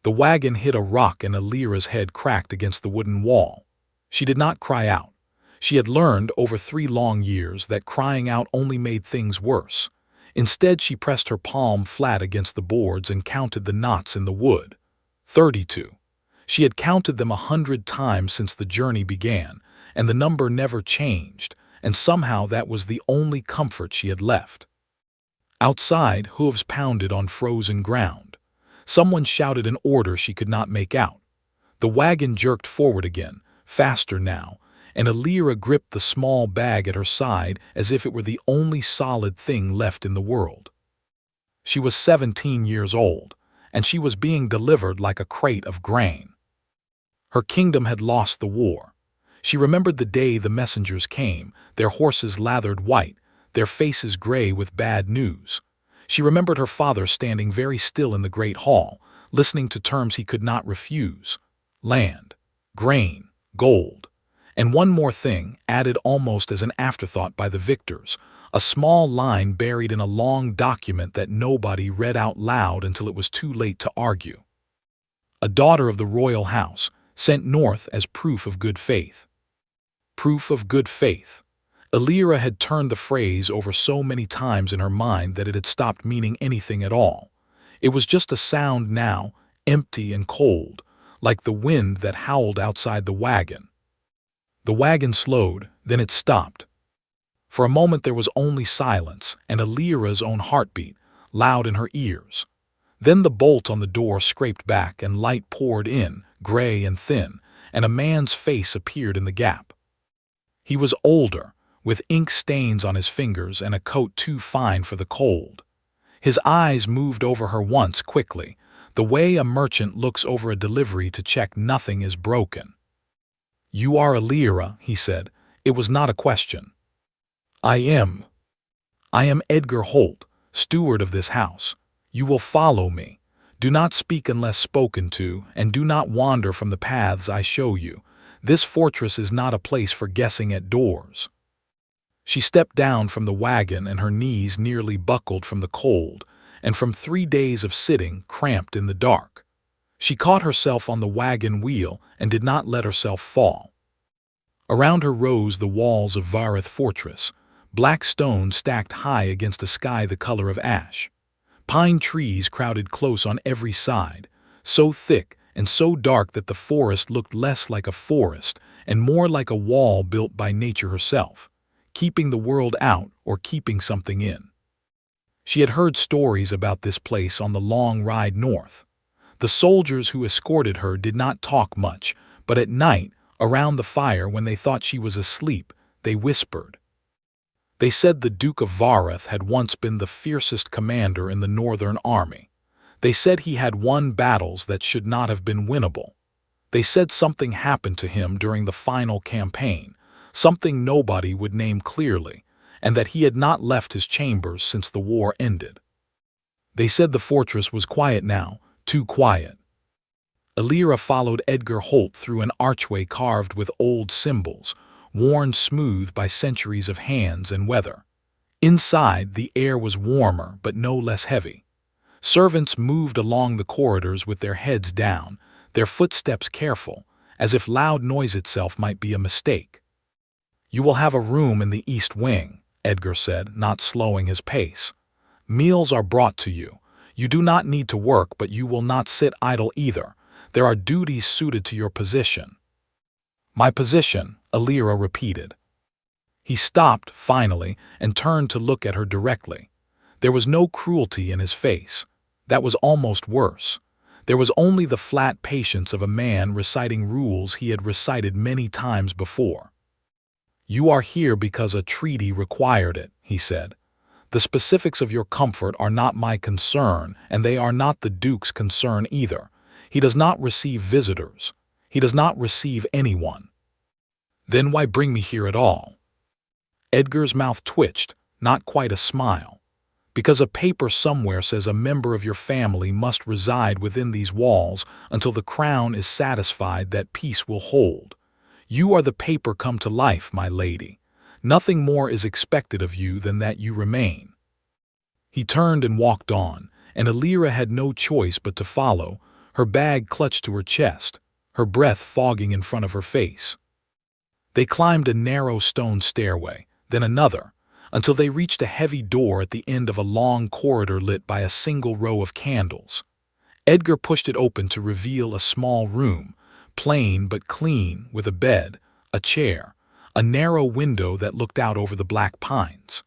The wagon hit a rock and Alira's head cracked against the wooden wall. She did not cry out. She had learned over 3 long years that crying out only made things worse. Instead, she pressed her palm flat against the boards and counted the knots in the wood. 32. She had counted them 100 times since the journey began, and the number never changed, and somehow that was the only comfort she had left. Outside, hooves pounded on frozen ground. Someone shouted an order she could not make out. The wagon jerked forward again, faster now, and Alira gripped the small bag at her side as if it were the only solid thing left in the world. She was 17 years old, and she was being delivered like a crate of grain. Her kingdom had lost the war. She remembered the day the messengers came, their horses lathered white, their faces gray with bad news. She remembered her father standing very still in the great hall, listening to terms he could not refuse: land, grain, gold. And one more thing, added almost as an afterthought by the victors, a small line buried in a long document that nobody read out loud until it was too late to argue. A daughter of the royal house, sent north as proof of good faith. Proof of good faith. Alira had turned the phrase over so many times in her mind that it had stopped meaning anything at all. It was just a sound now, empty and cold, like the wind that howled outside the wagon. The wagon slowed, then it stopped. For a moment there was only silence and Alira's own heartbeat, loud in her ears. Then the bolt on the door scraped back and light poured in, gray and thin, and a man's face appeared in the gap. He was older, with ink stains on his fingers and a coat too fine for the cold. His eyes moved over her once quickly, the way a merchant looks over a delivery to check nothing is broken. "You are Alira," he said. It was not a question. I am Edgar Holt, steward of this house. You will follow me. Do not speak unless spoken to, and do not wander from the paths I show you. This fortress is not a place for guessing at doors." She stepped down from the wagon and her knees nearly buckled from the cold, and from 3 days of sitting cramped in the dark. She caught herself on the wagon wheel and did not let herself fall. Around her rose the walls of Vareth Fortress, black stone stacked high against a sky the color of ash. Pine trees crowded close on every side, so thick and so dark that the forest looked less like a forest and more like a wall built by nature herself, keeping the world out or keeping something in. She had heard stories about this place on the long ride north. The soldiers who escorted her did not talk much, but at night, around the fire when they thought she was asleep, they whispered. They said the Duke of Vareth had once been the fiercest commander in the Northern Army. They said he had won battles that should not have been winnable. They said something happened to him during the final campaign, something nobody would name clearly, and that he had not left his chambers since the war ended. They said the fortress was quiet now, too quiet. Alira followed Edgar Holt through an archway carved with old symbols, worn smooth by centuries of hands and weather. Inside, the air was warmer but no less heavy. Servants moved along the corridors with their heads down, their footsteps careful, as if loud noise itself might be a mistake. "You will have a room in the east wing," Edgar said, not slowing his pace. "Meals are brought to you. You do not need to work, but you will not sit idle either. There are duties suited to your position." "My position," Alira repeated. He stopped, finally, and turned to look at her directly. There was no cruelty in his face. That was almost worse. There was only the flat patience of a man reciting rules he had recited many times before. "You are here because a treaty required it," he said. "The specifics of your comfort are not my concern, and they are not the Duke's concern either. He does not receive visitors. He does not receive anyone." "Then why bring me here at all?" Edgar's mouth twitched, not quite a smile. "Because a paper somewhere says a member of your family must reside within these walls until the crown is satisfied that peace will hold. You are the paper come to life, my lady. Nothing more is expected of you than that you remain." He turned and walked on, and Alira had no choice but to follow, her bag clutched to her chest, her breath fogging in front of her face. They climbed a narrow stone stairway, then another, until they reached a heavy door at the end of a long corridor lit by a single row of candles. Edgar pushed it open to reveal a small room, plain but clean, with a bed, a chair, a narrow window that looked out over the black pines.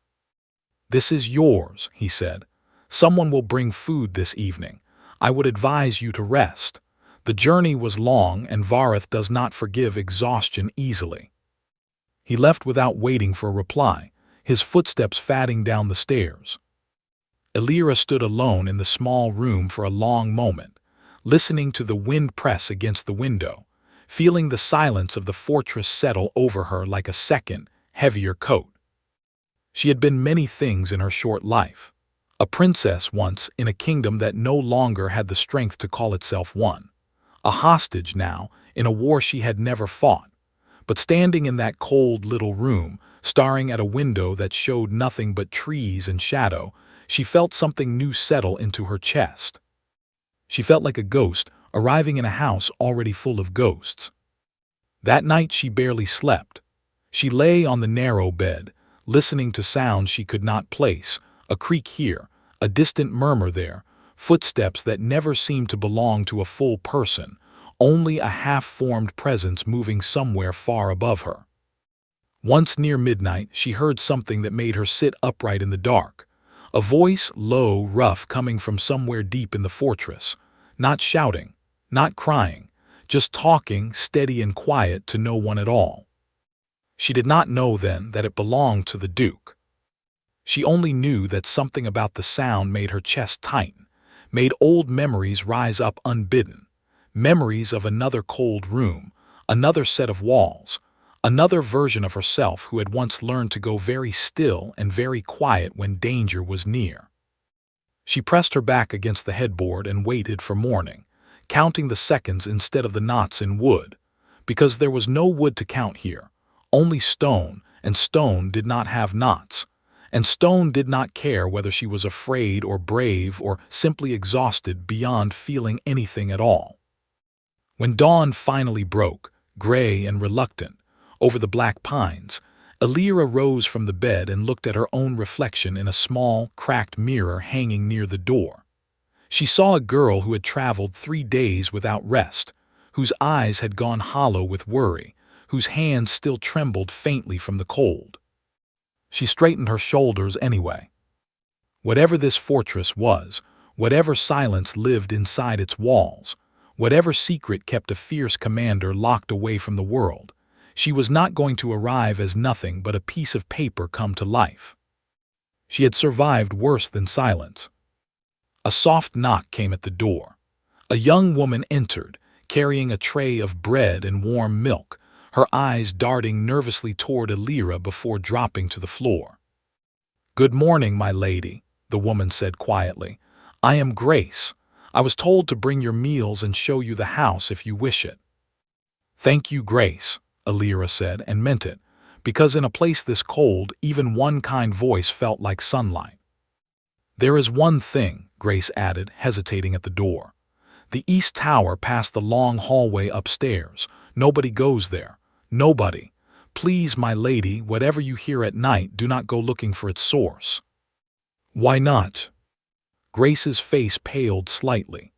"This is yours," he said. "Someone will bring food this evening. I would advise you to rest. The journey was long and Vareth does not forgive exhaustion easily." He left without waiting for a reply, his footsteps fading down the stairs. Elira stood alone in the small room for a long moment, listening to the wind press against the window, feeling the silence of the fortress settle over her like a second, heavier coat. She had been many things in her short life. A princess once in a kingdom that no longer had the strength to call itself one. A hostage now in a war she had never fought. But standing in that cold little room, staring at a window that showed nothing but trees and shadow, she felt something new settle into her chest. She felt like a ghost arriving in a house already full of ghosts. That night she barely slept. She lay on the narrow bed, listening to sounds she could not place, a creak here, a distant murmur there, footsteps that never seemed to belong to a full person, only a half-formed presence moving somewhere far above her. Once near midnight, she heard something that made her sit upright in the dark. A voice, low, rough, coming from somewhere deep in the fortress. Not shouting, not crying, just talking, steady and quiet to no one at all. She did not know then that it belonged to the Duke. She only knew that something about the sound made her chest tighten, made old memories rise up unbidden. Memories of another cold room, another set of walls, another version of herself who had once learned to go very still and very quiet when danger was near. She pressed her back against the headboard and waited for morning, counting the seconds instead of the knots in wood, because there was no wood to count here, only stone, and stone did not have knots, and stone did not care whether she was afraid or brave or simply exhausted beyond feeling anything at all. When dawn finally broke, gray and reluctant, over the black pines, Elira rose from the bed and looked at her own reflection in a small, cracked mirror hanging near the door. She saw a girl who had traveled 3 days without rest, whose eyes had gone hollow with worry, whose hands still trembled faintly from the cold. She straightened her shoulders anyway. Whatever this fortress was, whatever silence lived inside its walls, whatever secret kept a fierce commander locked away from the world, she was not going to arrive as nothing but a piece of paper come to life. She had survived worse than silence. A soft knock came at the door. A young woman entered, carrying a tray of bread and warm milk, her eyes darting nervously toward Elira before dropping to the floor. "Good morning, my lady," the woman said quietly. "I am Grace. I was told to bring your meals and show you the house if you wish it." "Thank you, Grace," Elira said, and meant it, because in a place this cold, even one kind voice felt like sunlight. "There is one thing," Grace added, hesitating at the door. "The east tower past the long hallway upstairs. Nobody goes there. Nobody. Please, my lady, whatever you hear at night, do not go looking for its source." "Why not?" Grace's face paled slightly.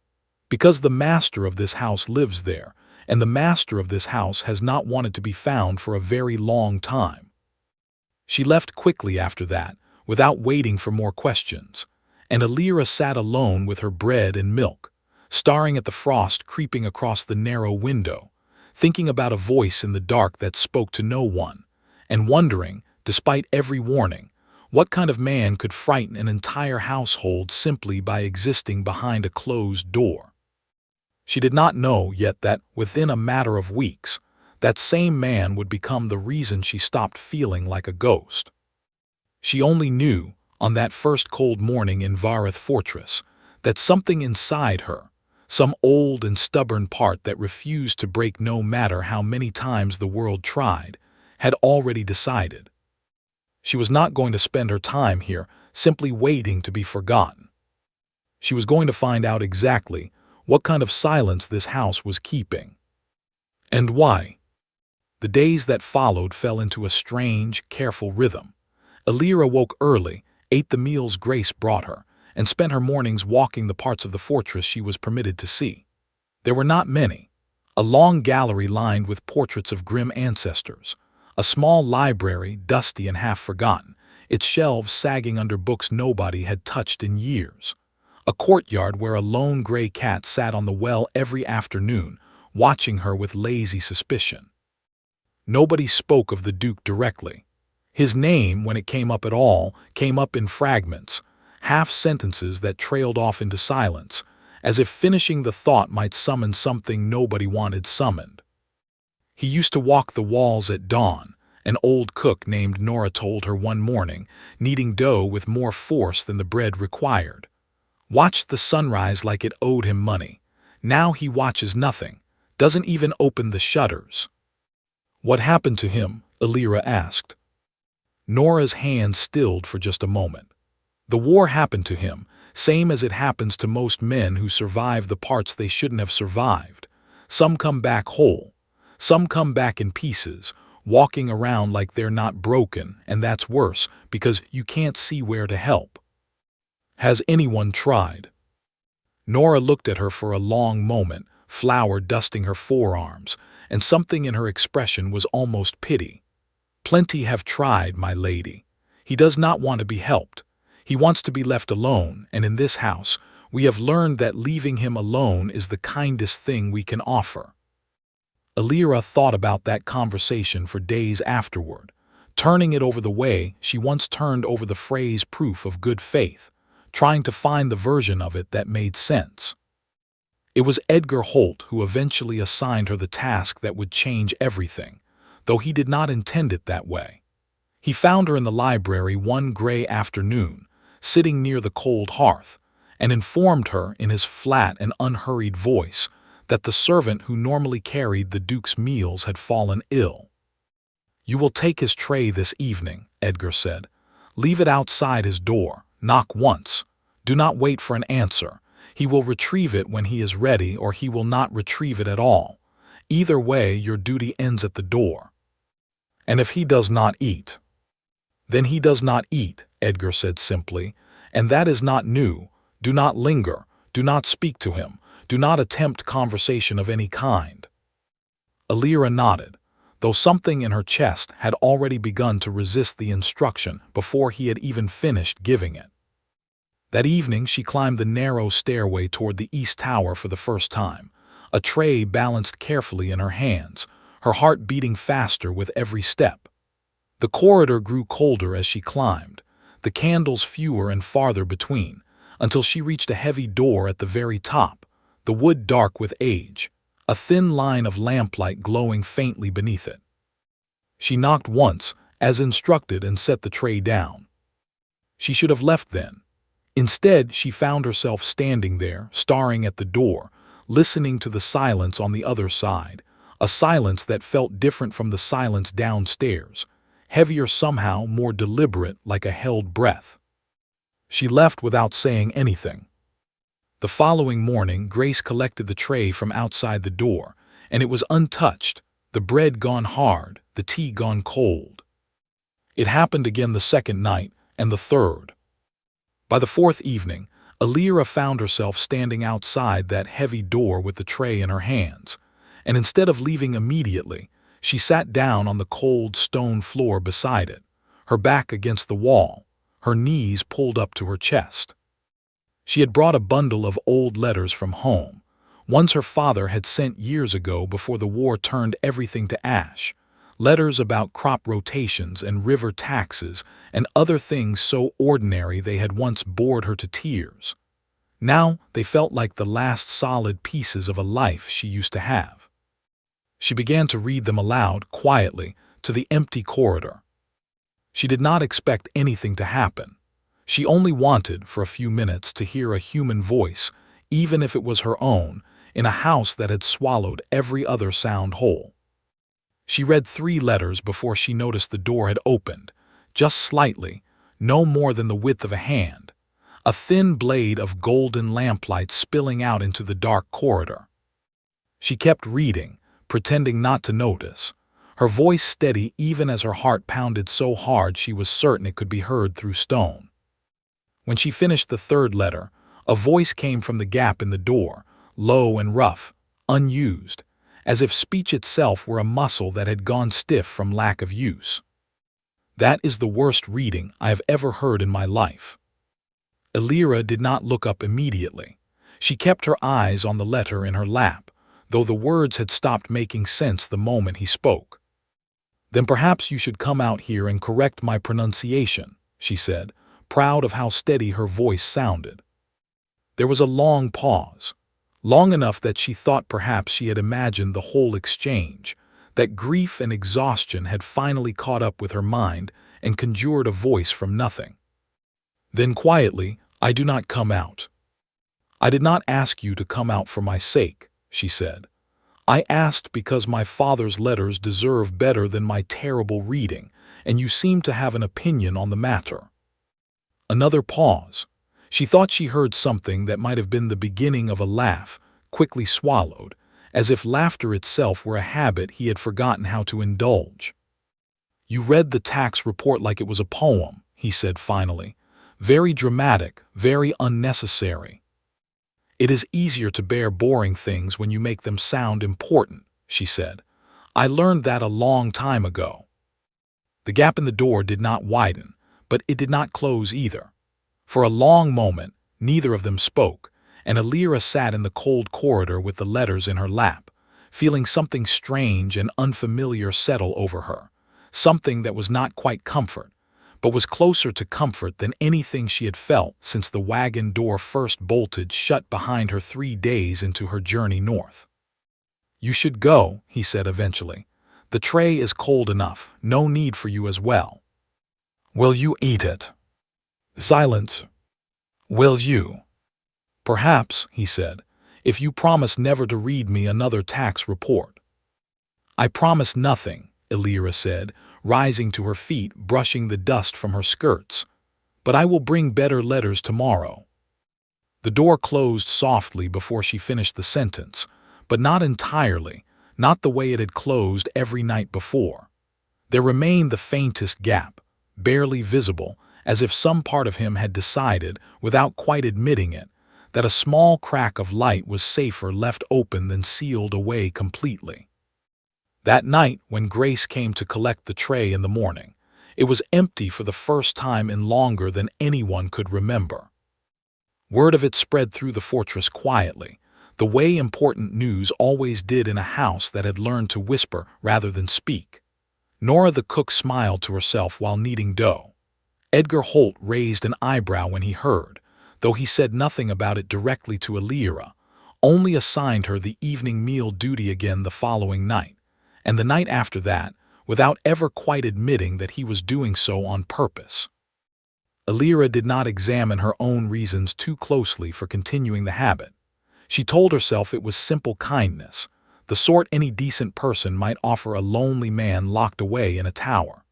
"Because the master of this house lives there, and the master of this house has not wanted to be found for a very long time." She left quickly after that, without waiting for more questions, and Elira sat alone with her bread and milk, staring at the frost creeping across the narrow window, thinking about a voice in the dark that spoke to no one, and wondering, despite every warning, what kind of man could frighten an entire household simply by existing behind a closed door. She did not know yet that, within a matter of weeks, that same man would become the reason she stopped feeling like a ghost. She only knew, on that first cold morning in Vareth Fortress, that something inside her, some old and stubborn part that refused to break no matter how many times the world tried, had already decided. She was not going to spend her time here simply waiting to be forgotten. She was going to find out exactly what kind of silence this house was keeping. And why? The days that followed fell into a strange, careful rhythm. Alira woke early, ate the meals Grace brought her, and spent her mornings walking the parts of the fortress she was permitted to see. There were not many. A long gallery lined with portraits of grim ancestors, a small library dusty and half forgotten, its shelves sagging under books nobody had touched in years, a courtyard where a lone gray cat sat on the well every afternoon, watching her with lazy suspicion. Nobody spoke of the Duke directly. His name, when it came up at all, came up in fragments, half-sentences that trailed off into silence, as if finishing the thought might summon something nobody wanted summoned. He used to walk the walls at dawn, an old cook named Nora told her one morning, kneading dough with more force than the bread required. Watched the sunrise like it owed him money. Now he watches nothing, doesn't even open the shutters. What happened to him? Alira asked. Nora's hand stilled for just a moment. The war happened to him, same as it happens to most men who survive the parts they shouldn't have survived. Some come back whole. Some come back in pieces, walking around like they're not broken, and that's worse because you can't see where to help. Has anyone tried? Nora looked at her for a long moment, flour dusting her forearms, and something in her expression was almost pity. Plenty have tried, my lady. He does not want to be helped. He wants to be left alone, and in this house, we have learned that leaving him alone is the kindest thing we can offer. Alira thought about that conversation for days afterward, turning it over the way she once turned over the phrase proof of good faith, trying to find the version of it that made sense. It was Edgar Holt who eventually assigned her the task that would change everything, though he did not intend it that way. He found her in the library one gray afternoon, sitting near the cold hearth, and informed her in his flat and unhurried voice that the servant who normally carried the Duke's meals had fallen ill. "You will take his tray this evening," Edgar said. "Leave it outside his door. Knock once. Do not wait for an answer. He will retrieve it when he is ready, or he will not retrieve it at all. Either way, your duty ends at the door. And if he does not eat?" "Then he does not eat," Edgar said simply, "and that is not new. Do not linger. Do not speak to him. Do not attempt conversation of any kind." Alira nodded, though something in her chest had already begun to resist the instruction before he had even finished giving it. That evening she climbed the narrow stairway toward the east tower for the first time, a tray balanced carefully in her hands, her heart beating faster with every step. The corridor grew colder as she climbed, the candles fewer and farther between, until she reached a heavy door at the very top, the wood dark with age, a thin line of lamplight glowing faintly beneath it. She knocked once, as instructed, and set the tray down. She should have left then. Instead, she found herself standing there, staring at the door, listening to the silence on the other side, a silence that felt different from the silence downstairs, heavier somehow, more deliberate, like a held breath. She left without saying anything. The following morning, Grace collected the tray from outside the door, and it was untouched, the bread gone hard, the tea gone cold. It happened again the second night, and the third. By the fourth evening, Alira found herself standing outside that heavy door with the tray in her hands, and instead of leaving immediately, she sat down on the cold stone floor beside it, her back against the wall, her knees pulled up to her chest. She had brought a bundle of old letters from home, ones her father had sent years ago before the war turned everything to ash, letters about crop rotations and river taxes and other things so ordinary they had once bored her to tears. Now they felt like the last solid pieces of a life she used to have. She began to read them aloud, quietly, to the empty corridor. She did not expect anything to happen. She only wanted, for a few minutes, to hear a human voice, even if it was her own, in a house that had swallowed every other sound whole. She read 3 letters before she noticed the door had opened, just slightly, no more than the width of a hand. a thin blade of golden lamplight spilling out into the dark corridor. She kept reading, pretending not to notice, her voice steady even as her heart pounded so hard she was certain it could be heard through stone. When she finished the third letter, a voice came from the gap in the door, low and rough, unused, as if speech itself were a muscle that had gone stiff from lack of use. "That is the worst reading I have ever heard in my life." Elira did not look up immediately. She kept her eyes on the letter in her lap, though the words had stopped making sense the moment he spoke. "Then perhaps you should come out here and correct my pronunciation," she said, proud of how steady her voice sounded. There was a long pause, long enough that she thought perhaps she had imagined the whole exchange, that grief and exhaustion had finally caught up with her mind and conjured a voice from nothing. Then quietly, "I do not come out. I did not ask you to come out for my sake," she said. "I asked because my father's letters deserve better than my terrible reading, and you seem to have an opinion on the matter." Another pause. She thought she heard something that might have been the beginning of a laugh, quickly swallowed, as if laughter itself were a habit he had forgotten how to indulge. "You read the tax report like it was a poem," he said finally. "Very dramatic, very unnecessary." "It is easier to bear boring things when you make them sound important," she said. "I learned that a long time ago." The gap in the door did not widen, but it did not close either. For a long moment, neither of them spoke, and Elira sat in the cold corridor with the letters in her lap, feeling something strange and unfamiliar settle over her, something that was not quite comfort, but was closer to comfort than anything she had felt since the wagon door first bolted shut behind her 3 days into her journey north. "You should go," he said eventually. "The tray is cold enough, no need for you as well." "Will you eat it?" Silence. "Will you?" "Perhaps," he said, "if you promise never to read me another tax report." "I promise nothing," Elira said, rising to her feet, brushing the dust from her skirts. "But I will bring better letters tomorrow." The door closed softly before she finished the sentence, but not entirely, not the way it had closed every night before. There remained the faintest gap, barely visible, as if some part of him had decided, without quite admitting it, that a small crack of light was safer left open than sealed away completely. That night, when Grace came to collect the tray in the morning, it was empty for the first time in longer than anyone could remember. Word of it spread through the fortress quietly, the way important news always did in a house that had learned to whisper rather than speak. Nora the cook smiled to herself while kneading dough. Edgar Holt raised an eyebrow when he heard, though he said nothing about it directly to Elira, only assigned her the evening meal duty again the following night, and the night after that, without ever quite admitting that he was doing so on purpose. Elira did not examine her own reasons too closely for continuing the habit. She told herself it was simple kindness, the sort any decent person might offer a lonely man locked away in a tower.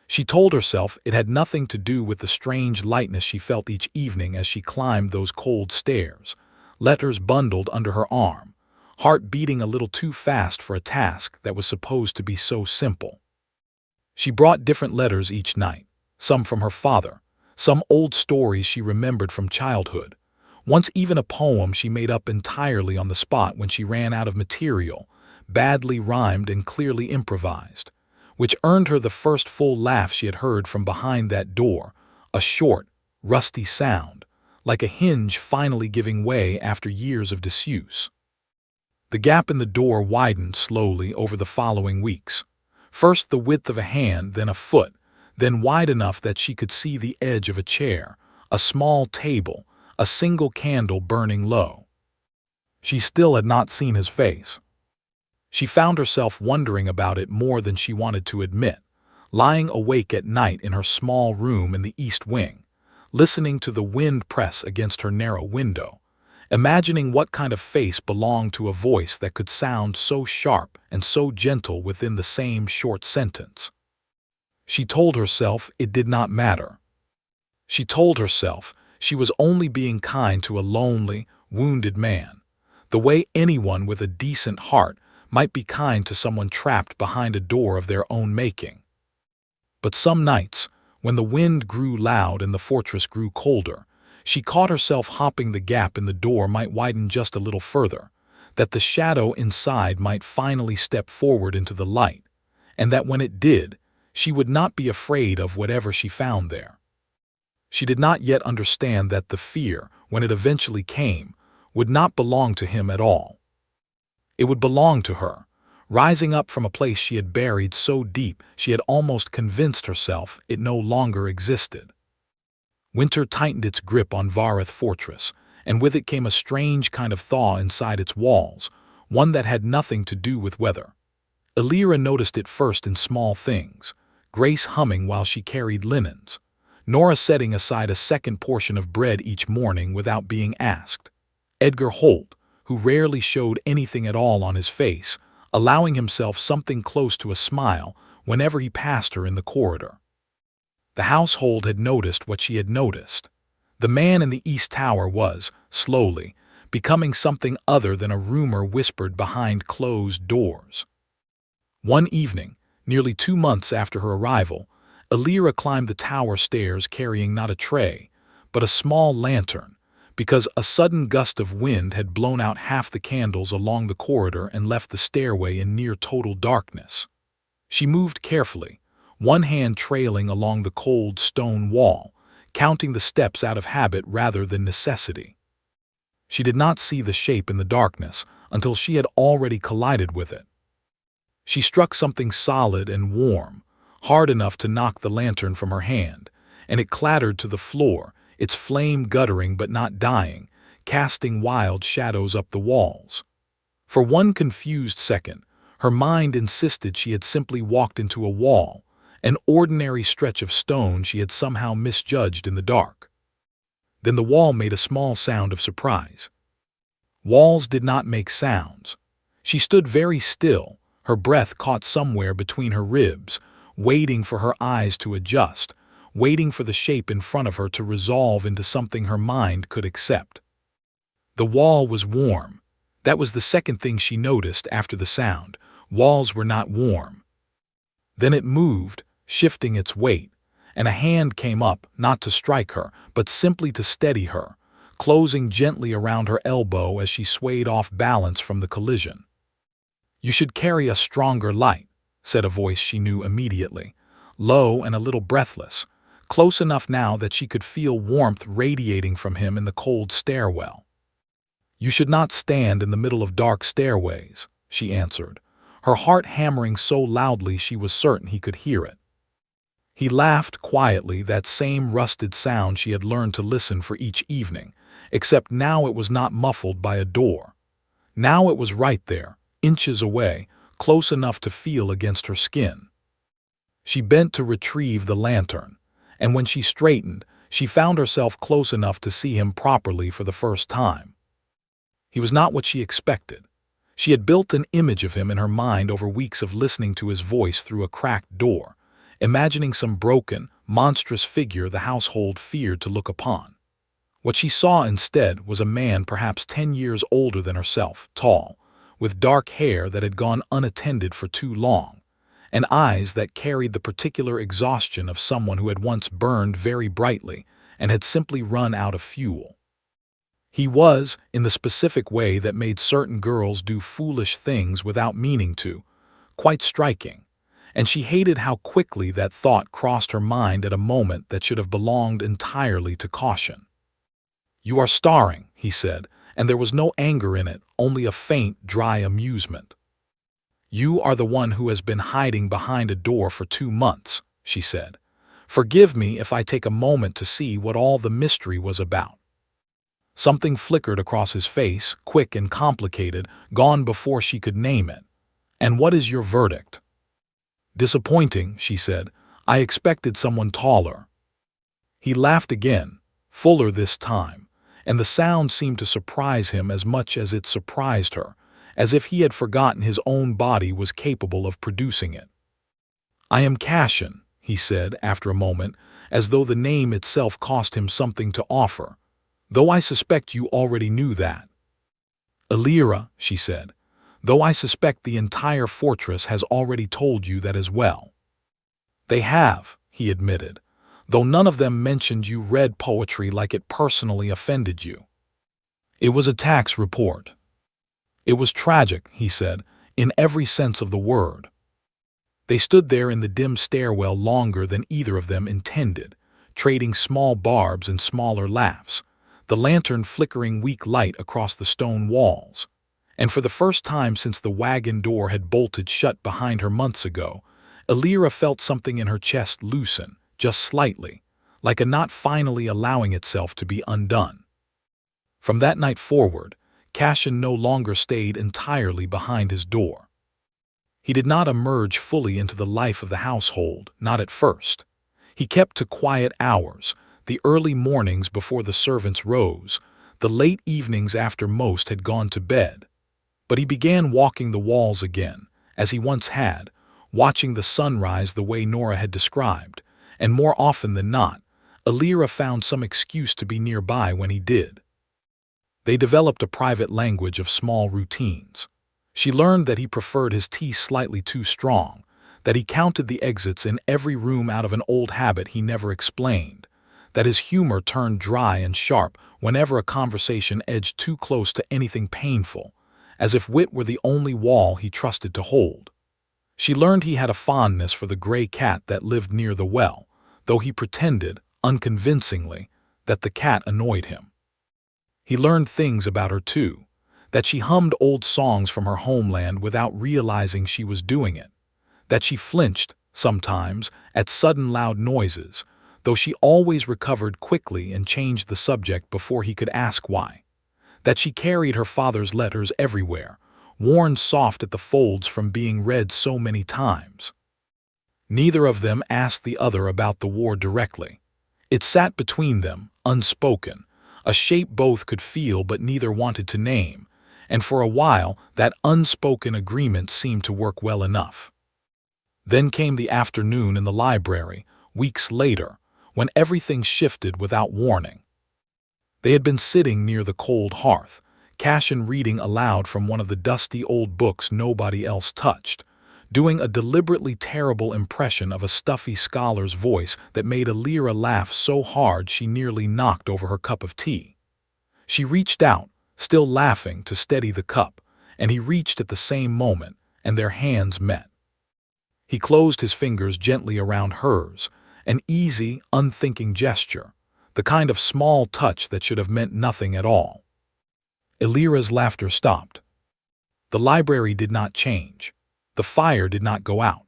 She told herself it had nothing to do with the strange lightness she felt each evening as she climbed those cold stairs, letters bundled under her arm, heart beating a little too fast for a task that was supposed to be so simple. She brought different letters each night, some from her father, some old stories she remembered from childhood, once even a poem she made up entirely on the spot when she ran out of material, badly rhymed and clearly improvised, which earned her the first full laugh she had heard from behind that door, a short, rusty sound, like a hinge finally giving way after years of disuse. The gap in the door widened slowly over the following weeks, first the width of a hand, then a foot, then wide enough that she could see the edge of a chair, a small table, a single candle burning low. She still had not seen his face. She found herself wondering about it more than she wanted to admit, lying awake at night in her small room in the East Wing, listening to the wind press against her narrow window, imagining what kind of face belonged to a voice that could sound so sharp and so gentle within the same short sentence. She told herself it did not matter. She told herself She was only being kind to a lonely, wounded man, the way anyone with a decent heart might be kind to someone trapped behind a door of their own making. But some nights, when the wind grew loud and the fortress grew colder, she caught herself hoping the gap in the door might widen just a little further, that the shadow inside might finally step forward into the light, and that when it did, she would not be afraid of whatever she found there. She did not yet understand that the fear, when it eventually came, would not belong to him at all. It would belong to her, rising up from a place she had buried so deep she had almost convinced herself it no longer existed. Winter tightened its grip on Vareth Fortress, and with it came a strange kind of thaw inside its walls, one that had nothing to do with weather. Elira noticed it first in small things, Grace humming while she carried linens, Nora setting aside a second portion of bread each morning without being asked, Edgar Holt, who rarely showed anything at all on his face, allowing himself something close to a smile whenever he passed her in the corridor. The household had noticed what she had noticed. The man in the East Tower was, slowly, becoming something other than a rumor whispered behind closed doors. One evening, nearly 2 months after her arrival, Elira climbed the tower stairs carrying not a tray, but a small lantern, because a sudden gust of wind had blown out half the candles along the corridor and left the stairway in near total darkness. She moved carefully, one hand trailing along the cold stone wall, counting the steps out of habit rather than necessity. She did not see the shape in the darkness until she had already collided with it. She struck something solid and warm, hard enough to knock the lantern from her hand, and it clattered to the floor, its flame guttering but not dying, casting wild shadows up the walls. For one confused second, her mind insisted she had simply walked into a wall, an ordinary stretch of stone she had somehow misjudged in the dark. Then the wall made a small sound of surprise. Walls did not make sounds. She stood very still, her breath caught somewhere between her ribs, waiting for her eyes to adjust, waiting for the shape in front of her to resolve into something her mind could accept. The wall was warm. That was the second thing she noticed after the sound. Walls were not warm. Then it moved, shifting its weight, and a hand came up, not to strike her, but simply to steady her, closing gently around her elbow as she swayed off balance from the collision. "You should carry a stronger light," said a voice she knew immediately, low and a little breathless, close enough now that she could feel warmth radiating from him in the cold stairwell. "You should not stand in the middle of dark stairways," she answered, her heart hammering so loudly she was certain he could hear it. He laughed quietly, that same rusted sound she had learned to listen for each evening, except now it was not muffled by a door. Now it was right there, inches away, close enough to feel against her skin. She bent to retrieve the lantern, and when she straightened, she found herself close enough to see him properly for the first time. He was not what she expected. She had built an image of him in her mind over weeks of listening to his voice through a cracked door, imagining some broken, monstrous figure the household feared to look upon. What she saw instead was a man perhaps 10 years older than herself, tall, with dark hair that had gone unattended for too long, and eyes that carried the particular exhaustion of someone who had once burned very brightly and had simply run out of fuel. He was, in the specific way that made certain girls do foolish things without meaning to, quite striking, and she hated how quickly that thought crossed her mind at a moment that should have belonged entirely to caution. "You are starring," he said, and there was no anger in it, only a faint, dry amusement. "You are the one who has been hiding behind a door for 2 months," she said. "Forgive me if I take a moment to see what all the mystery was about." Something flickered across his face, quick and complicated, gone before she could name it. "And what is your verdict?" "Disappointing," she said. "I expected someone taller." He laughed again, fuller this time, and the sound seemed to surprise him as much as it surprised her, as if he had forgotten his own body was capable of producing it. "I am Cassian," he said after a moment, as though the name itself cost him something to offer. "Though I suspect you already knew that." "Elira," she said, "though I suspect the entire fortress has already told you that as well." "They have," he admitted, "though none of them mentioned you read poetry like it personally offended you." It was a tax report. It was tragic, he said, in every sense of the word. They stood there in the dim stairwell longer than either of them intended, trading small barbs and smaller laughs, the lantern flickering weak light across the stone walls. And for the first time since the wagon door had bolted shut behind her months ago, Elira felt something in her chest loosen, just slightly, like a knot finally allowing itself to be undone. From that night forward, Cassian no longer stayed entirely behind his door. He did not emerge fully into the life of the household, not at first. He kept to quiet hours, the early mornings before the servants rose, the late evenings after most had gone to bed. But he began walking the walls again, as he once had, watching the sunrise the way Nora had described, and more often than not, Elira found some excuse to be nearby when he did. They developed a private language of small routines. She learned that he preferred his tea slightly too strong, that he counted the exits in every room out of an old habit he never explained, that his humor turned dry and sharp whenever a conversation edged too close to anything painful, as if wit were the only wall he trusted to hold. She learned he had a fondness for the gray cat that lived near the well, though he pretended, unconvincingly, that the cat annoyed him. He learned things about her too, that she hummed old songs from her homeland without realizing she was doing it, that she flinched, sometimes, at sudden loud noises, though she always recovered quickly and changed the subject before he could ask why, that she carried her father's letters everywhere, worn soft at the folds from being read so many times. Neither of them asked the other about the war directly. It sat between them, unspoken, a shape both could feel but neither wanted to name, and for a while that unspoken agreement seemed to work well enough. Then came the afternoon in the library, weeks later, when everything shifted without warning. They had been sitting near the cold hearth, Cassian reading aloud from one of the dusty old books nobody else touched, doing a deliberately terrible impression of a stuffy scholar's voice that made Elira laugh so hard she nearly knocked over her cup of tea. She reached out, still laughing, to steady the cup, and he reached at the same moment, and their hands met. He closed his fingers gently around hers, an easy, unthinking gesture, the kind of small touch that should have meant nothing at all. Elira's laughter stopped. The library did not change. The fire did not go out.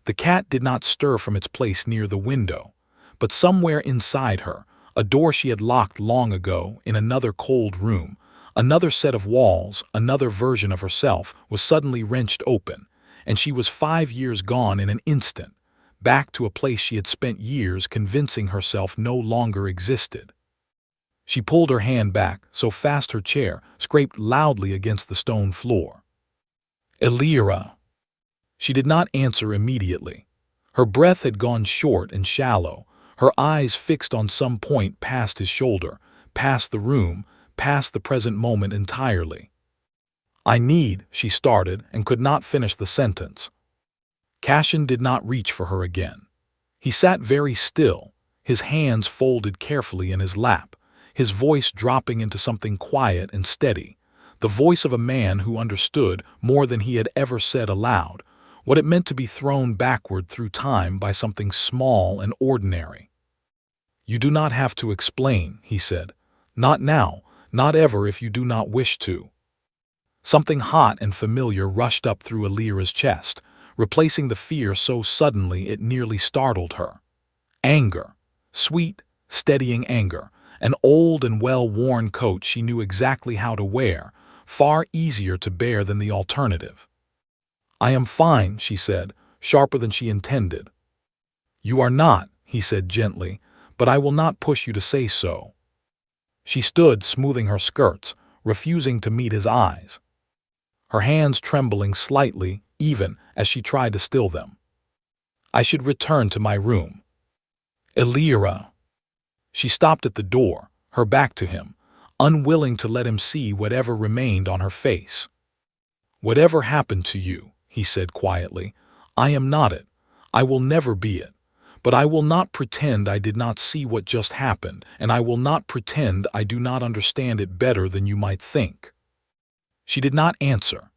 The cat did not stir from its place near the window, but somewhere inside her, a door she had locked long ago in another cold room, another set of walls, another version of herself, was suddenly wrenched open, and she was 5 years gone in an instant, back to a place she had spent years convincing herself no longer existed. She pulled her hand back so fast her chair scraped loudly against the stone floor. "Elira." She did not answer immediately. Her breath had gone short and shallow, her eyes fixed on some point past his shoulder, past the room, past the present moment entirely. She started and could not finish the sentence. Cassian did not reach for her again. He sat very still, his hands folded carefully in his lap, his voice dropping into something quiet and steady, the voice of a man who understood more than he had ever said aloud, what it meant to be thrown backward through time by something small and ordinary. "You do not have to explain," he said. "Not now, not ever if you do not wish to." Something hot and familiar rushed up through Elira's chest, replacing the fear so suddenly it nearly startled her. Anger. Sweet, steadying anger. An old and well-worn coat she knew exactly how to wear, far easier to bear than the alternative. "I am fine," she said, sharper than she intended. "You are not," he said gently, "but I will not push you to say so." She stood smoothing her skirts, refusing to meet his eyes, her hands trembling slightly even as she tried to still them. "I should return to my room." Elira. She stopped at the door, her back to him, unwilling to let him see whatever remained on her face. "Whatever happened to you," he said quietly, "I am not it. I will never be it. But I will not pretend I did not see what just happened, and I will not pretend I do not understand it better than you might think." She did not answer.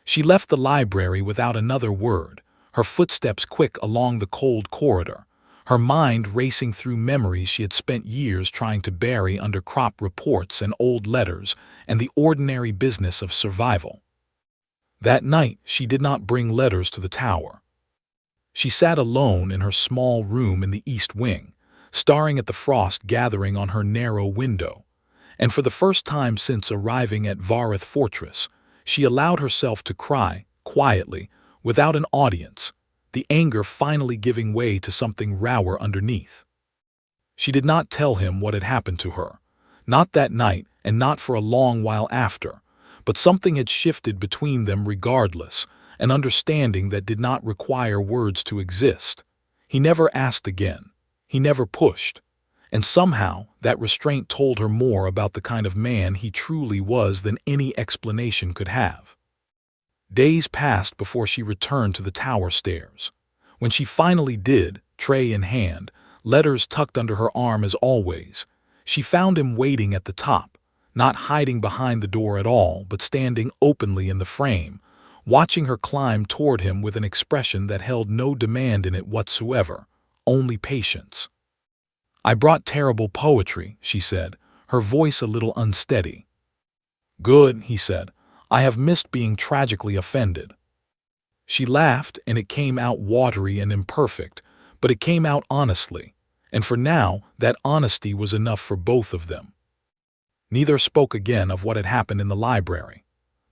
She left the library without another word, her footsteps quick along the cold corridor, her mind racing through memories she had spent years trying to bury under crop reports and old letters and the ordinary business of survival. That night, she did not bring letters to the tower. She sat alone in her small room in the east wing, staring at the frost gathering on her narrow window, and for the first time since arriving at Vareth Fortress, she allowed herself to cry, quietly, without an audience, the anger finally giving way to something rawer underneath. She did not tell him what had happened to her, not that night and not for a long while after, but something had shifted between them regardless, an understanding that did not require words to exist. He never asked again. He never pushed. And somehow, that restraint told her more about the kind of man he truly was than any explanation could have. Days passed before she returned to the tower stairs. When she finally did, tray in hand, letters tucked under her arm as always, she found him waiting at the top, not hiding behind the door at all, but standing openly in the frame, watching her climb toward him with an expression that held no demand in it whatsoever, only patience. "I brought terrible poetry," she said, her voice a little unsteady. "Good," he said. "I have missed being tragically offended." She laughed, and it came out watery and imperfect, but it came out honestly, and for now that honesty was enough for both of them. Neither spoke again of what had happened in the library.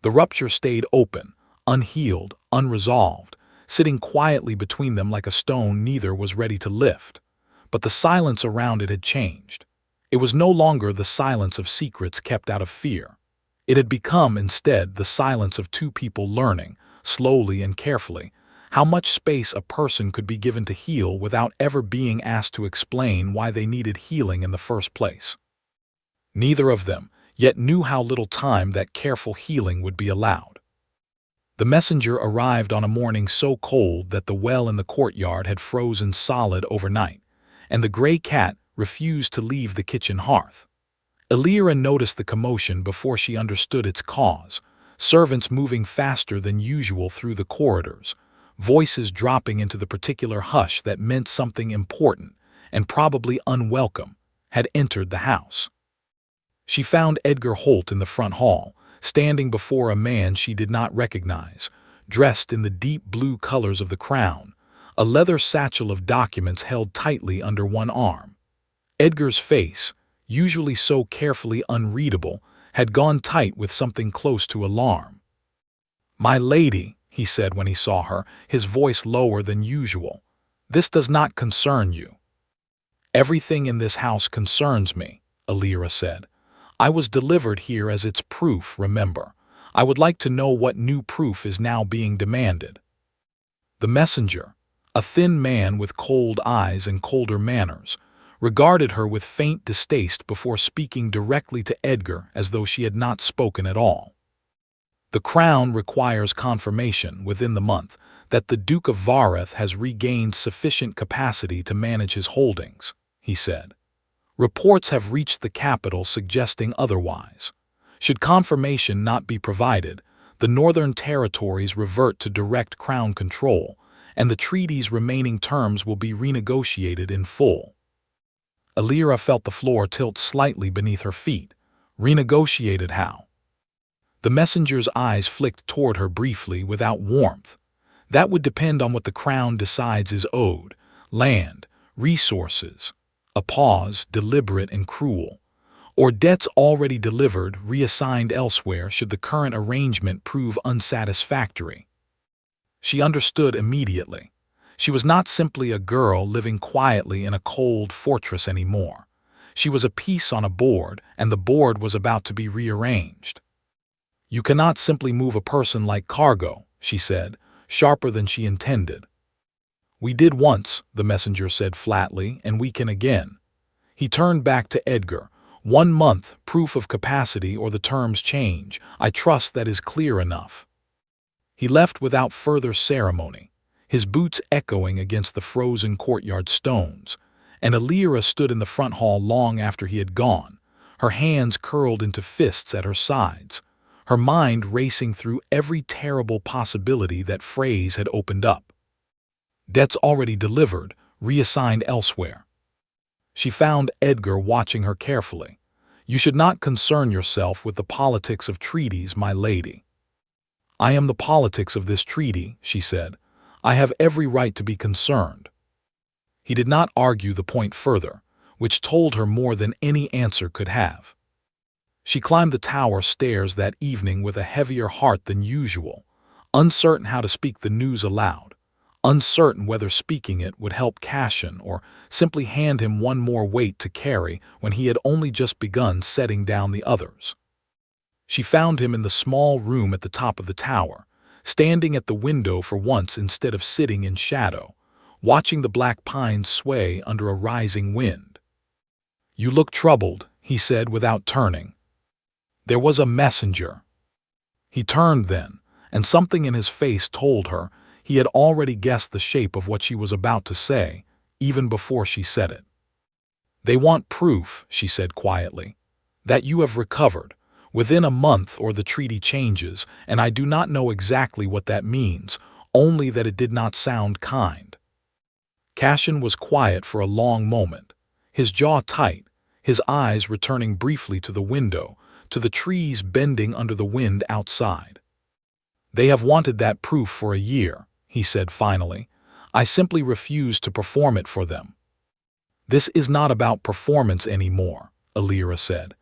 The rupture stayed open, unhealed, unresolved, sitting quietly between them like a stone neither was ready to lift. But the silence around it had changed. It was no longer the silence of secrets kept out of fear. It had become, instead, the silence of two people learning, slowly and carefully, how much space a person could be given to heal without ever being asked to explain why they needed healing in the first place. Neither of them yet knew how little time that careful healing would be allowed. The messenger arrived on a morning so cold that the well in the courtyard had frozen solid overnight, and the gray cat refused to leave the kitchen hearth. Elira noticed the commotion before she understood its cause, servants moving faster than usual through the corridors, voices dropping into the particular hush that meant something important, and probably unwelcome, had entered the house. She found Edgar Holt in the front hall, standing before a man she did not recognize, dressed in the deep blue colors of the crown, a leather satchel of documents held tightly under one arm. Edgar's face, usually so carefully unreadable, had gone tight with something close to alarm. "My lady," he said when he saw her, his voice lower than usual, "this does not concern you." "Everything in this house concerns me," Elira said. "I was delivered here as its proof, remember. I would like to know what new proof is now being demanded." The messenger, a thin man with cold eyes and colder manners, regarded her with faint distaste before speaking directly to Edgar as though she had not spoken at all. "The Crown requires confirmation within the month that the Duke of Vareth has regained sufficient capacity to manage his holdings," he said. "Reports have reached the capital suggesting otherwise. Should confirmation not be provided, the Northern Territories revert to direct Crown control, and the treaty's remaining terms will be renegotiated in full." Elira felt the floor tilt slightly beneath her feet. Renegotiated how? The messenger's eyes flicked toward her briefly without warmth. "That would depend on what the Crown decides is owed: land, resources." A pause, deliberate and cruel. "Or debts already delivered, reassigned elsewhere should the current arrangement prove unsatisfactory." She understood immediately. She was not simply a girl living quietly in a cold fortress anymore. She was a piece on a board, and the board was about to be rearranged. "You cannot simply move a person like cargo," she said, sharper than she intended. We did once, the messenger said flatly, and we can again. He turned back to Edgar. 1 month, proof of capacity or the terms change. I trust that is clear enough. He left without further ceremony, his boots echoing against the frozen courtyard stones, and Alira stood in the front hall long after he had gone, her hands curled into fists at her sides, her mind racing through every terrible possibility that phrase had opened up. Debts already delivered, reassigned elsewhere. She found Edgar watching her carefully. You should not concern yourself with the politics of treaties, my lady. I am the politics of this treaty, she said. I have every right to be concerned. He did not argue the point further, which told her more than any answer could have. She climbed the tower stairs that evening with a heavier heart than usual, uncertain how to speak the news aloud, uncertain whether speaking it would help Cassian or simply hand him one more weight to carry when he had only just begun setting down the others. She found him in the small room at the top of the tower, standing at the window for once instead of sitting in shadow, watching the black pines sway under a rising wind. You look troubled, he said without turning. There was a messenger. He turned then, and something in his face told her he had already guessed the shape of what she was about to say, even before she said it. They want proof, she said quietly, that you have recovered, within a month or the treaty changes, and I do not know exactly what that means, only that it did not sound kind. Cassian was quiet for a long moment, his jaw tight, his eyes returning briefly to the window, to the trees bending under the wind outside. They have wanted that proof for a year, he said finally. I simply refuse to perform it for them. This is not about performance anymore, Alira said.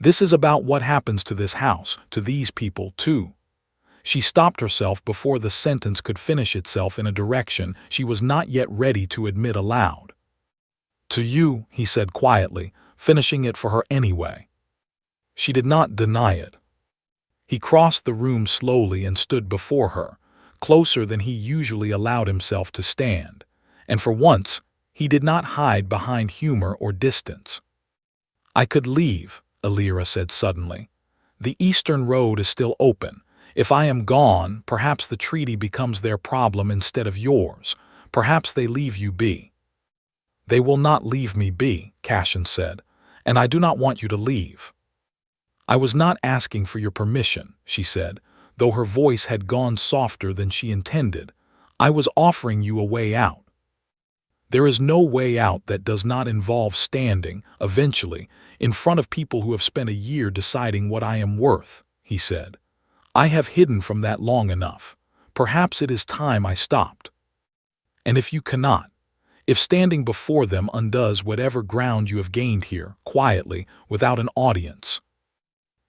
This is about what happens to this house, to these people, too. She stopped herself before the sentence could finish itself in a direction she was not yet ready to admit aloud. To you, he said quietly, finishing it for her anyway. She did not deny it. He crossed the room slowly and stood before her, closer than he usually allowed himself to stand, and for once he did not hide behind humor or distance. I could leave, Alira said suddenly. The eastern road is still open. If I am gone, perhaps the treaty becomes their problem instead of yours. Perhaps they leave you be. They will not leave me be, Cassian said, and I do not want you to leave. I was not asking for your permission, she said, though her voice had gone softer than she intended. I was offering you a way out. There is no way out that does not involve standing, eventually, in front of people who have spent a year deciding what I am worth, he said. I have hidden from that long enough. Perhaps it is time I stopped. And if you cannot, if standing before them undoes whatever ground you have gained here, quietly, without an audience.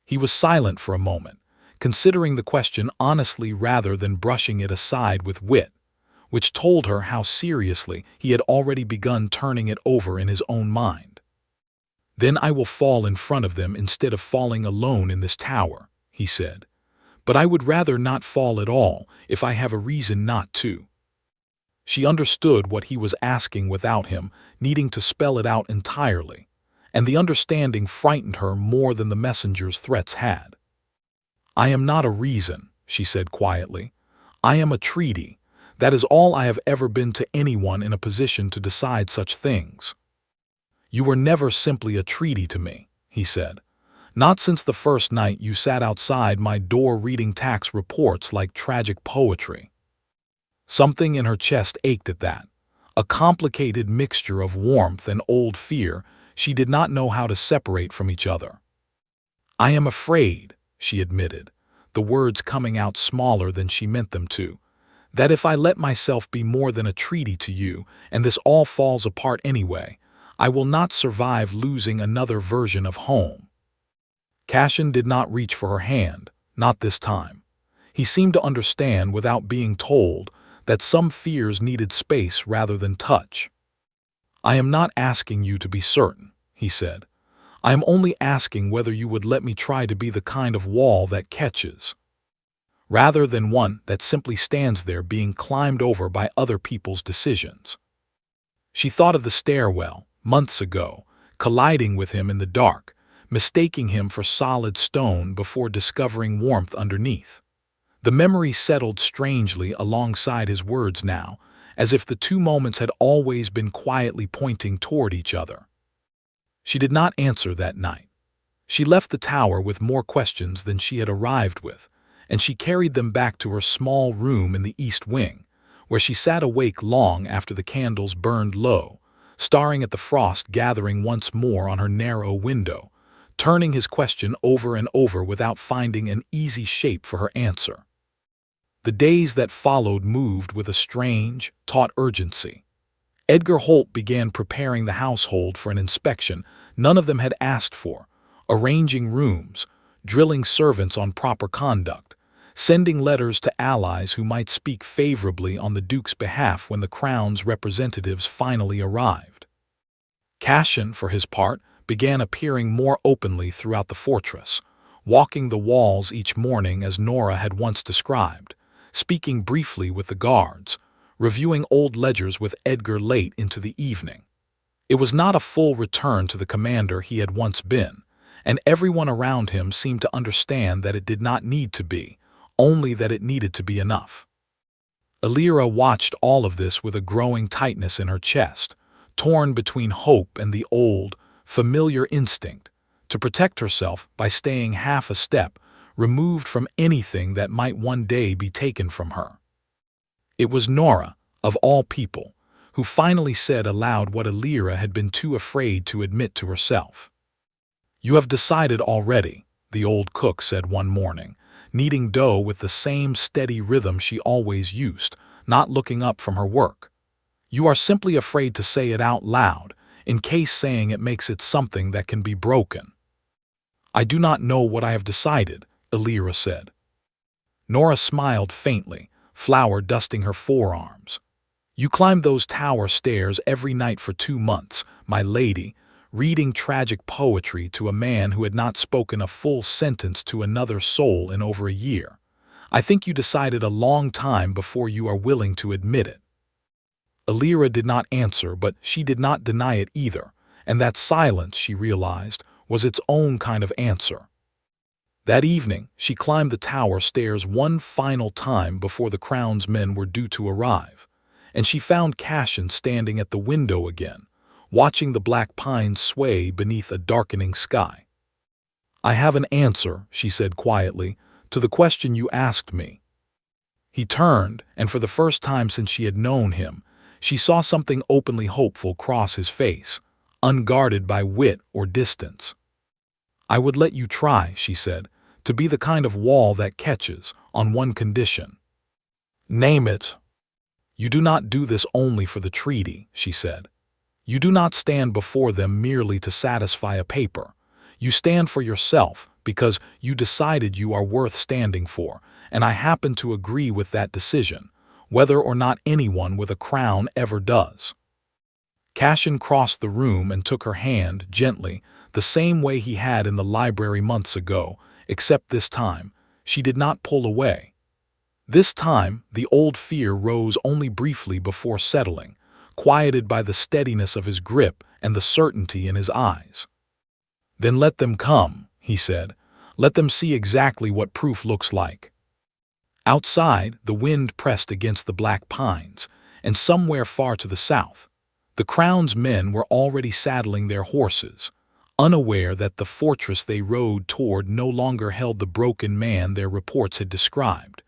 He was silent for a moment, considering the question honestly rather than brushing it aside with wit, which told her how seriously he had already begun turning it over in his own mind. Then I will fall in front of them instead of falling alone in this tower, he said. But I would rather not fall at all if I have a reason not to. She understood what he was asking without him needing to spell it out entirely, and the understanding frightened her more than the messenger's threats had. I am not a reason, she said quietly. I am a treaty. That is all I have ever been to anyone in a position to decide such things. You were never simply a treaty to me, he said. Not since the first night you sat outside my door reading tax reports like tragic poetry. Something in her chest ached at that, a complicated mixture of warmth and old fear she did not know how to separate from each other. I am afraid, she admitted, the words coming out smaller than she meant them to, that if I let myself be more than a treaty to you, and this all falls apart anyway, I will not survive losing another version of home. Cassian did not reach for her hand, not this time. He seemed to understand without being told that some fears needed space rather than touch. I am not asking you to be certain, he said. I am only asking whether you would let me try to be the kind of wall that catches. rather than one that simply stands there being climbed over by other people's decisions. She thought of the stairwell, months ago, colliding with him in the dark, mistaking him for solid stone before discovering warmth underneath. The memory settled strangely alongside his words now, as if the two moments had always been quietly pointing toward each other. She did not answer that night. She left the tower with more questions than she had arrived with, and she carried them back to her small room in the east wing, where she sat awake long after the candles burned low, staring at the frost gathering once more on her narrow window, turning his question over and over without finding an easy shape for her answer. The days that followed moved with a strange, taut urgency. Edgar Holt began preparing the household for an inspection none of them had asked for, arranging rooms, drilling servants on proper conduct, sending letters to allies who might speak favorably on the Duke's behalf when the Crown's representatives finally arrived. Cassian, for his part, began appearing more openly throughout the fortress, walking the walls each morning as Nora had once described, speaking briefly with the guards, reviewing old ledgers with Edgar late into the evening. It was not a full return to the commander he had once been, and everyone around him seemed to understand that it did not need to be, only that it needed to be enough. Alira watched all of this with a growing tightness in her chest, torn between hope and the old, familiar instinct to protect herself by staying half a step removed from anything that might one day be taken from her. It was Nora, of all people, who finally said aloud what Alira had been too afraid to admit to herself. "You have decided already," the old cook said one morning, kneading dough with the same steady rhythm she always used, not looking up from her work. "You are simply afraid to say it out loud, in case saying it makes it something that can be broken." "I do not know what I have decided," Alira said. Nora smiled faintly, flour dusting her forearms. "You climbed those tower stairs every night for 2 months, my lady, reading tragic poetry to a man who had not spoken a full sentence to another soul in over a year. I think you decided a long time before you are willing to admit it." Alira did not answer, but she did not deny it either, and that silence, she realized, was its own kind of answer. That evening, she climbed the tower stairs one final time before the Crown's men were due to arrive, and she found Cassian standing at the window again, watching the black pines sway beneath a darkening sky. "I have an answer," she said quietly, "to the question you asked me." He turned, and for the first time since she had known him, she saw something openly hopeful cross his face, unguarded by wit or distance. "I would let you try," she said, "to be the kind of wall that catches, on one condition." "Name it." "You do not do this only for the treaty," she said. "You do not stand before them merely to satisfy a paper. You stand for yourself because you decided you are worth standing for, and I happen to agree with that decision, whether or not anyone with a crown ever does." Cassian crossed the room and took her hand gently, the same way he had in the library months ago, except this time, she did not pull away. This time, the old fear rose only briefly before settling, quieted by the steadiness of his grip and the certainty in his eyes. "Then let them come," he said. "Let them see exactly what proof looks like." Outside, the wind pressed against the black pines, and somewhere far to the south, the Crown's men were already saddling their horses, unaware that the fortress they rode toward no longer held the broken man their reports had described,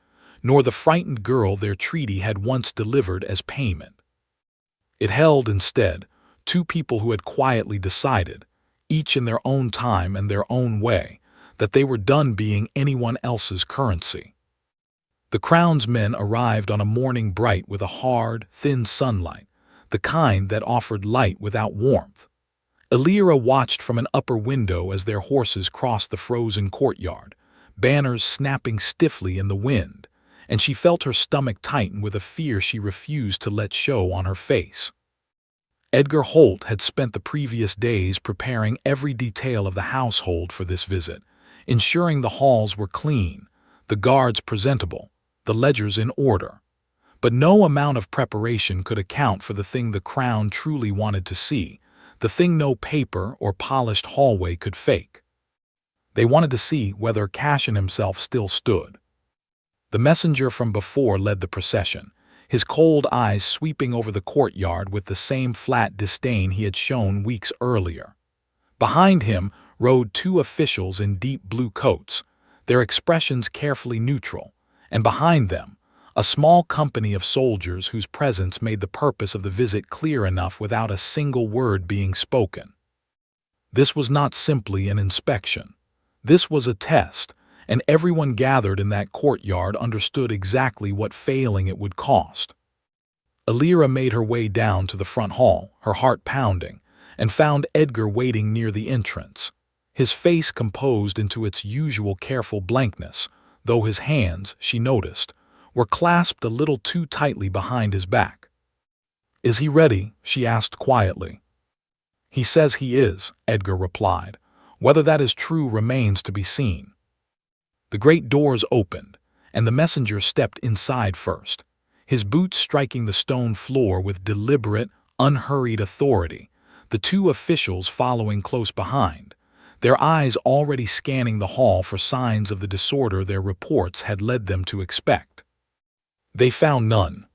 nor the frightened girl their treaty had once delivered as payment. It held, instead, 2 people who had quietly decided, each in their own time and their own way, that they were done being anyone else's currency. The Crown's men arrived on a morning bright with a hard, thin sunlight, the kind that offered light without warmth. Alira watched from an upper window as their horses crossed the frozen courtyard, banners snapping stiffly in the wind, and she felt her stomach tighten with a fear she refused to let show on her face. Edgar Holt had spent the previous days preparing every detail of the household for this visit, ensuring the halls were clean, the guards presentable, the ledgers in order. But no amount of preparation could account for the thing the Crown truly wanted to see, the thing no paper or polished hallway could fake. They wanted to see whether Cashin himself still stood. The messenger from before led the procession, his cold eyes sweeping over the courtyard with the same flat disdain he had shown weeks earlier. Behind him rode two officials in deep blue coats, their expressions carefully neutral, and behind them, a small company of soldiers whose presence made the purpose of the visit clear enough without a single word being spoken. This was not simply an inspection. This was a test, and everyone gathered in that courtyard understood exactly what failing it would cost. Alira made her way down to the front hall, her heart pounding, and found Edgar waiting near the entrance, his face composed into its usual careful blankness, though his hands, she noticed, were clasped a little too tightly behind his back. "Is he ready?" she asked quietly. "He says he is," Edgar replied. "Whether that is true remains to be seen." The great doors opened, and the messenger stepped inside first, his boots striking the stone floor with deliberate, unhurried authority, the two officials following close behind, their eyes already scanning the hall for signs of the disorder their reports had led them to expect. They found none.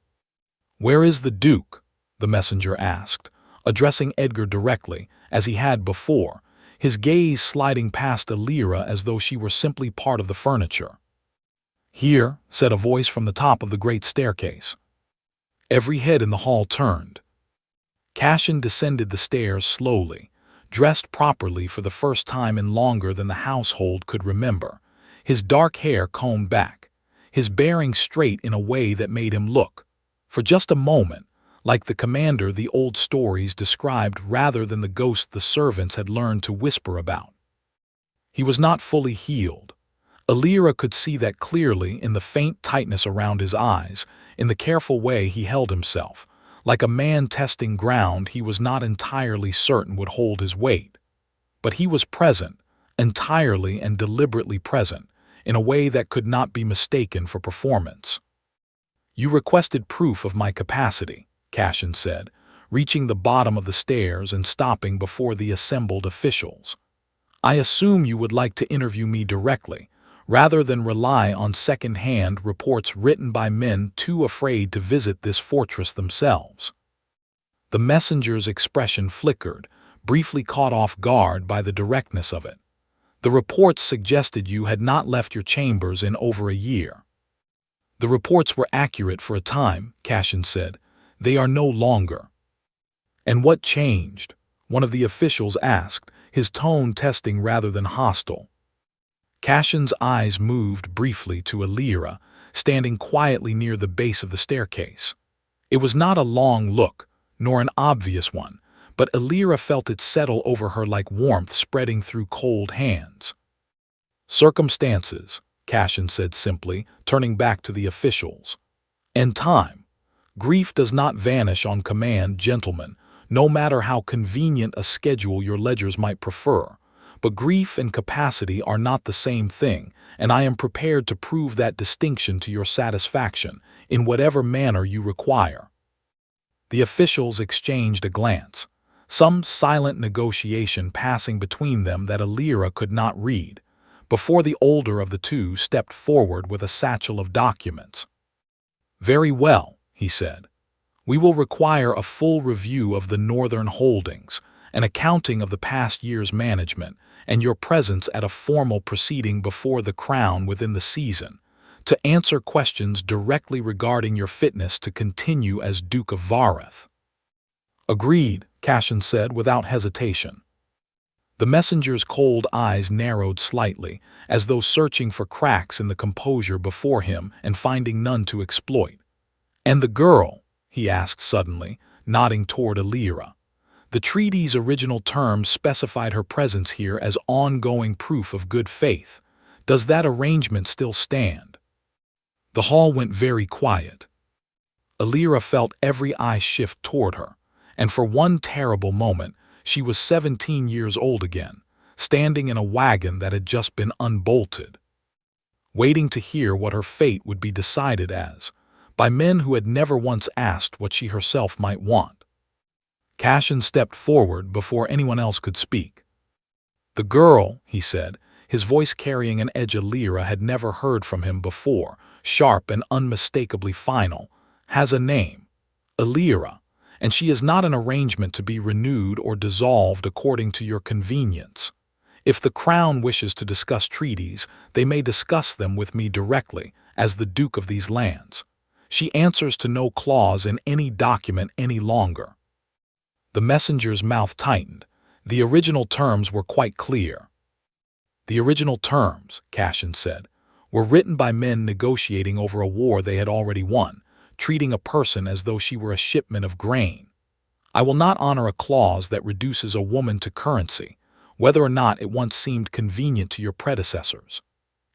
"Where is the Duke?" the messenger asked, addressing Edgar directly, as he had before, his gaze sliding past Alira as though she were simply part of the furniture. "Here," said a voice from the top of the great staircase. Every head in the hall turned. Cashin descended the stairs slowly, dressed properly for the first time in longer than the household could remember, his dark hair combed back, his bearing straight in a way that made him look, for just a moment, like the commander the old stories described rather than the ghost the servants had learned to whisper about. He was not fully healed. Alira could see that clearly in the faint tightness around his eyes, in the careful way he held himself, like a man testing ground he was not entirely certain would hold his weight. But he was present, entirely and deliberately present, in a way that could not be mistaken for performance. "You requested proof of my capacity," Cashin said, reaching the bottom of the stairs and stopping before the assembled officials. "I assume you would like to interview me directly, rather than rely on second-hand reports written by men too afraid to visit this fortress themselves." The messenger's expression flickered, briefly caught off guard by the directness of it. "The reports suggested you had not left your chambers in over a year." "The reports were accurate for a time," Cashin said. "They are no longer." "And what changed?" one of the officials asked, his tone testing rather than hostile. Cashin's eyes moved briefly to Alira, standing quietly near the base of the staircase. It was not a long look, nor an obvious one, but Alira felt it settle over her like warmth spreading through cold hands. "Circumstances," Cashin said simply, turning back to the officials. "And time. Grief does not vanish on command, gentlemen, no matter how convenient a schedule your ledgers might prefer. But grief and capacity are not the same thing, and I am prepared to prove that distinction to your satisfaction, in whatever manner you require." The officials exchanged a glance, some silent negotiation passing between them that Alira could not read, before the older of the two stepped forward with a satchel of documents. "Very well," he said. "We will require a full review of the northern holdings, an accounting of the past year's management, and your presence at a formal proceeding before the Crown within the season, to answer questions directly regarding your fitness to continue as Duke of Vareth." "Agreed," Cashin said without hesitation. The messenger's cold eyes narrowed slightly, as though searching for cracks in the composure before him and finding none to exploit. "And the girl?" he asked suddenly, nodding toward Alira. "The treaty's original terms specified her presence here as ongoing proof of good faith. Does that arrangement still stand?" The hall went very quiet. Alira felt every eye shift toward her, and for one terrible moment she was 17 years old again, standing in a wagon that had just been unbolted. waiting to hear what her fate would be decided as, by men who had never once asked what she herself might want. Cashin stepped forward before anyone else could speak. "The girl," he said, his voice carrying an edge Alira had never heard from him before, sharp and unmistakably final, "has a name, Alira, and she is not an arrangement to be renewed or dissolved according to your convenience. If the Crown wishes to discuss treaties, they may discuss them with me directly, as the Duke of these lands. She answers to no clause in any document any longer." The messenger's mouth tightened. The original terms were quite clear. "The original terms," Cashin said, "were written by men negotiating over a war they had already won, treating a person as though she were a shipment of grain. I will not honor a clause that reduces a woman to currency, whether or not it once seemed convenient to your predecessors.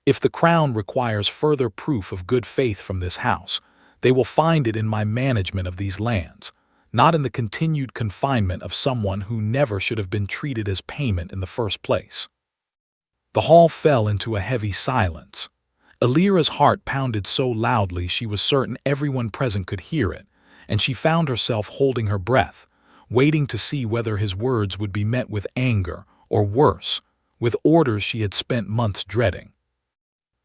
If the Crown requires further proof of good faith from this house, they will find it in my management of these lands, not in the continued confinement of someone who never should have been treated as payment in the first place." The hall fell into a heavy silence. Alira's heart pounded so loudly she was certain everyone present could hear it, and she found herself holding her breath, waiting to see whether his words would be met with anger, or worse, with orders she had spent months dreading.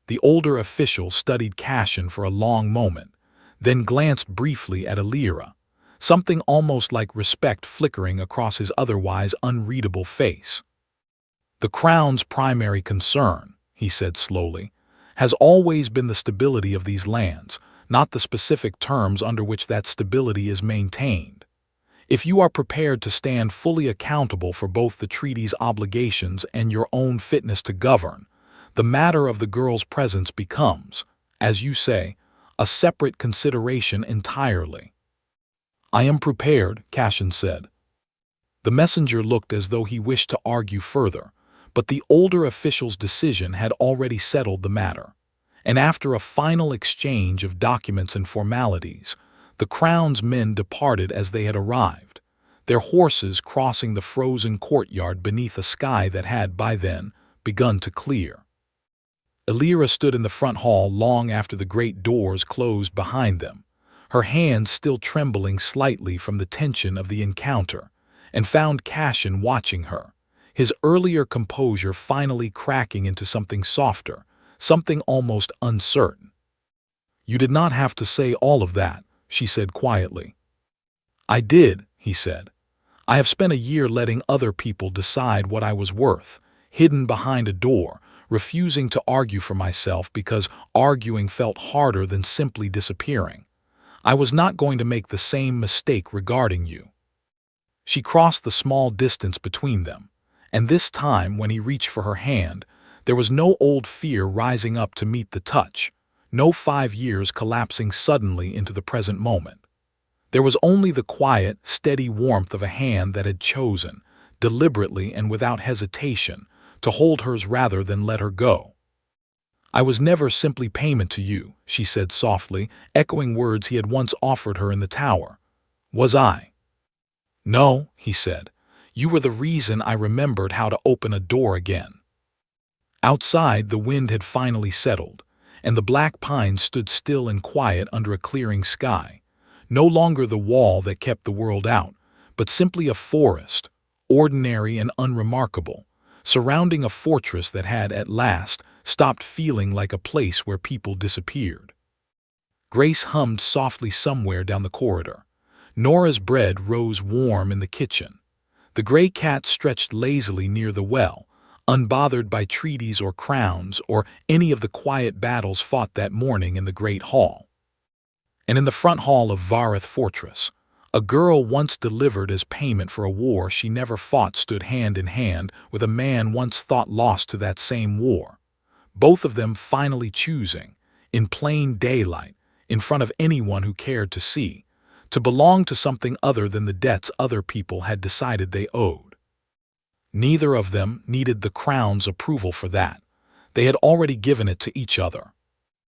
The older official studied Cashin for a long moment, then glanced briefly at Alira, something almost like respect flickering across his otherwise unreadable face. "The Crown's primary concern," he said slowly, "has always been the stability of these lands, not the specific terms under which that stability is maintained. If you are prepared to stand fully accountable for both the treaty's obligations and your own fitness to govern, the matter of the girl's presence becomes, as you say, a separate consideration entirely." "I am prepared," Cashin said. The messenger looked as though he wished to argue further, but the older official's decision had already settled the matter, and after a final exchange of documents and formalities, the Crown's men departed as they had arrived, their horses crossing the frozen courtyard beneath a sky that had, by then, begun to clear. Alira stood in the front hall long after the great doors closed behind them, her hands still trembling slightly from the tension of the encounter, and found Cashin watching her, his earlier composure finally cracking into something softer, something almost uncertain. "You did not have to say all of that," she said quietly. "I did," he said. "I have spent a year letting other people decide what I was worth, hidden behind a door, refusing to argue for myself because arguing felt harder than simply disappearing. I was not going to make the same mistake regarding you." She crossed the small distance between them, and this time when he reached for her hand, there was no old fear rising up to meet the touch, no 5 years collapsing suddenly into the present moment. There was only the quiet, steady warmth of a hand that had chosen, deliberately and without hesitation, to hold hers rather than let her go. "I was never simply payment to you," she said softly, echoing words he had once offered her in the tower. "Was I?" "No," he said. "You were the reason I remembered how to open a door again." Outside, the wind had finally settled, and the black pines stood still and quiet under a clearing sky, no longer the wall that kept the world out, but simply a forest, ordinary and unremarkable, surrounding a fortress that had, at last, stopped feeling like a place where people disappeared. Grace hummed softly somewhere down the corridor. Nora's bread rose warm in the kitchen. The gray cat stretched lazily near the well, unbothered by treaties or crowns or any of the quiet battles fought that morning in the great hall. And in the front hall of Vareth Fortress, a girl once delivered as payment for a war she never fought stood hand in hand with a man once thought lost to that same war, both of them finally choosing, in plain daylight, in front of anyone who cared to see, to belong to something other than the debts other people had decided they owed. Neither of them needed the Crown's approval for that. They had already given it to each other.